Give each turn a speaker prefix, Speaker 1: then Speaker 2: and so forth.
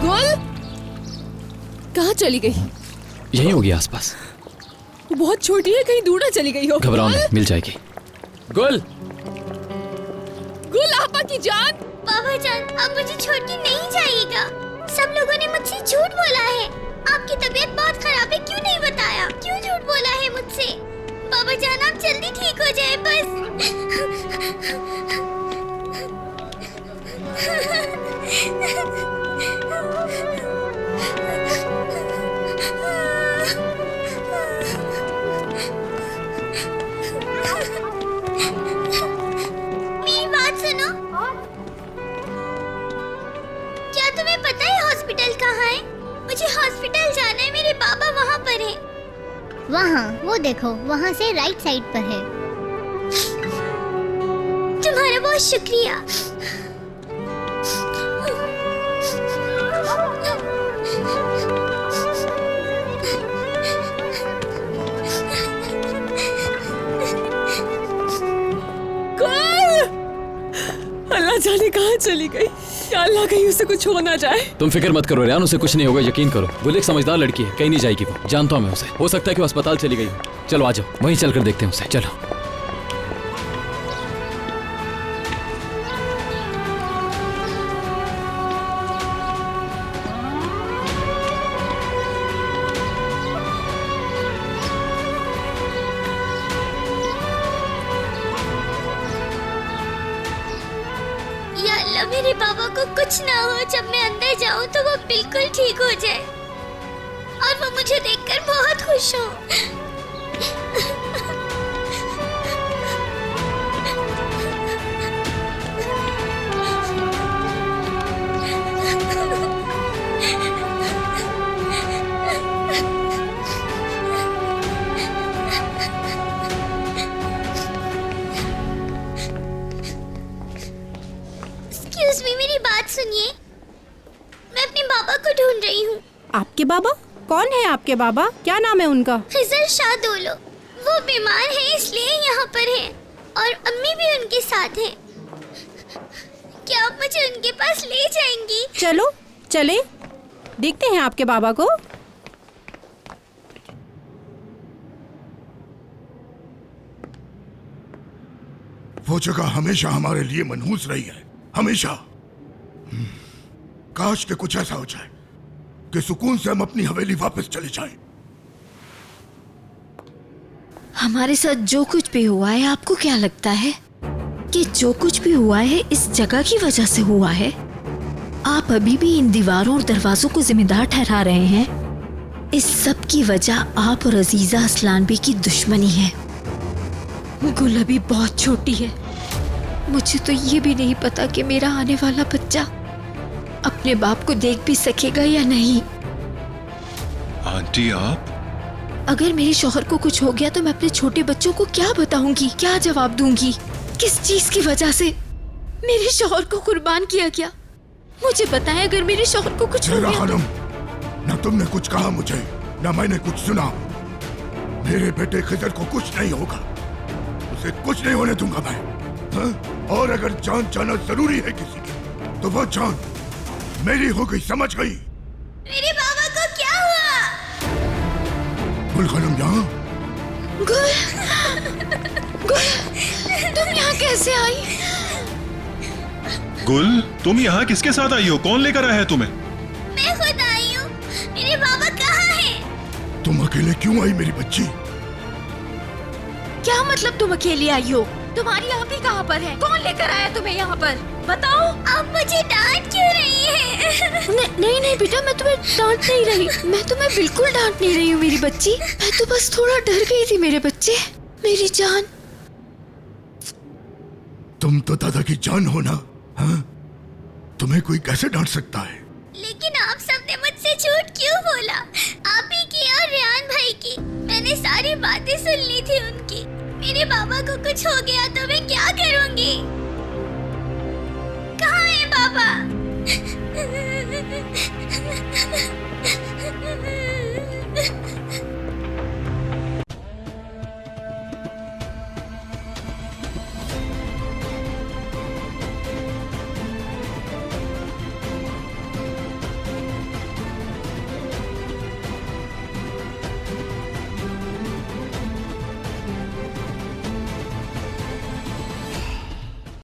Speaker 1: गुल कहाँ चली गई?
Speaker 2: यहीं होगी आसपास।
Speaker 1: वो बहुत छोटी है, कहीं दूर ना चली गई हो।
Speaker 2: घबराओ नहीं, मिल जाएगी। गुल,
Speaker 1: गुल आपा की जान।
Speaker 3: बाबा जान, अब मुझे छोड़ के नहीं जाइएगा। सब लोगों ने मुझसे झूठ बोला है। आपकी तबीयत बहुत खराब है, क्यों नहीं बताया? क्यों झूठ बोला है मुझसे? बाबा जान, आप जल्दी ठीक हो जाए मेरी बात सुनो। क्या तुम्हें पता है हॉस्पिटल कहाँ है? मुझे हॉस्पिटल जाना है, मेरे बाबा वहाँ पर है।
Speaker 4: वहाँ, वो देखो, वहाँ से राइट साइड पर है।
Speaker 3: तुम्हारा बहुत शुक्रिया।
Speaker 1: अल्लाह जाने कहाँ चली गई। या अल्लाह कहीं उसे कुछ हो ना जाए।
Speaker 2: तुम फिक्र मत करो रियान, उसे कुछ नहीं होगा, यकीन करो। गुल एक समझदार लड़की है, कहीं नहीं जाएगी वो। जानता हूँ मैं उसे। हो सकता है कि वो अस्पताल चली गई हो। चलो आ जाओ, वहीं चलकर देखते हैं उसे। चलो।
Speaker 3: या अल्लाह, मेरे बाबा को कुछ ना हो। जब मैं अंदर जाऊं तो वो बिल्कुल ठीक हो जाए और वो मुझे देखकर बहुत खुश हो। एक्सक्यूज मी, मेरी बात सुनिए। मैं अपने बाबा को ढूंढ रही हूँ।
Speaker 5: आपके बाबा? कौन है आपके बाबा? क्या नाम है उनका?
Speaker 3: खिजर शाह दोलो। वो बीमार है इसलिए यहाँ पर है और अम्मी भी उनके साथ हैं। क्या आप मुझे उनके पास ले जाएंगी?
Speaker 5: चलो चले, देखते हैं आपके बाबा को।
Speaker 6: वो जगह हमेशा हमारे लिए मनहूस रही है, हमेशा। काश के कुछ ऐसा हो जाए कि सुकून से हम अपनी हवेली वापस चले जाएं।
Speaker 7: हमारे साथ जो कुछ भी हुआ है, आपको क्या लगता है कि जो कुछ भी हुआ है इस जगह की वजह से हुआ है? आप अभी भी इन दीवारों और दरवाजों को जिम्मेदार ठहरा रहे हैं। इस सब की वजह आप और अजीजा असलानबी की दुश्मनी है। गुल अभी बहुत छोटी है। मुझे तो ये भी नहीं पता कि मेरा आने वाला बच्चा अपने बाप को देख भी सकेगा या नहीं।
Speaker 8: आंटी आप?
Speaker 7: अगर मेरे शौहर को कुछ हो गया तो मैं अपने छोटे बच्चों को क्या बताऊंगी, क्या जवाब दूंगी? किस चीज की वजह से मेरे शौहर को कुर्बान किया गया? मुझे बताएं, अगर मेरे शौहर को कुछ हो
Speaker 6: मेरा
Speaker 7: गया
Speaker 6: खानम, न तुमने कुछ कहा मुझे, न मैंने कुछ सुना। मेरे बेटे खिजर को कुछ नहीं होगा, उसे कुछ नहीं होने दूंगा मैं। हा? और अगर जान जाना जरूरी है किसी की, तो वो जान मेरी हो गई, समझ गई?
Speaker 3: मेरे बाबा को क्या हुआ?
Speaker 6: गुल खानम यहाँ?
Speaker 7: गुल, तुम यहाँ कैसे आई?
Speaker 8: गुल, तुम यहाँ किसके साथ आई हो? कौन लेकर आया है तुम्हें?
Speaker 3: मैं खुद आई हूँ। मेरे बाबा कहाँ हैं?
Speaker 6: तुम अकेले क्यों आई मेरी बच्ची?
Speaker 7: क्या मतलब तुम अकेली आई हो? तुम्हारी आप ही कहाँ पर है? कौन लेकर आया तुम्हें यहाँ पर? बताओ।
Speaker 3: आप मुझे डांट क्यों रही हैं?
Speaker 7: नहीं नहीं बेटा, मैं तुम्हें डांट नहीं रही। मैं तुम्हें बिल्कुल डांट नहीं रही हूँ मेरी बच्ची। मैं तो बस थोड़ा डर गई थी मेरे बच्चे, मेरी जान।
Speaker 6: तुम तो दादा की जान हो ना? हाँ? तुम्हें कोई कैसे डांट सकता है?
Speaker 3: लेकिन आप सबने मुझसे झूठ क्यों बोला? आप ही की और रेहान भाई की। मैंने सारी बातें सुन ली थी उनकी। मेरे बाबा को कुछ हो गया तो मैं क्या करूंगी? कहाँ है बाबा?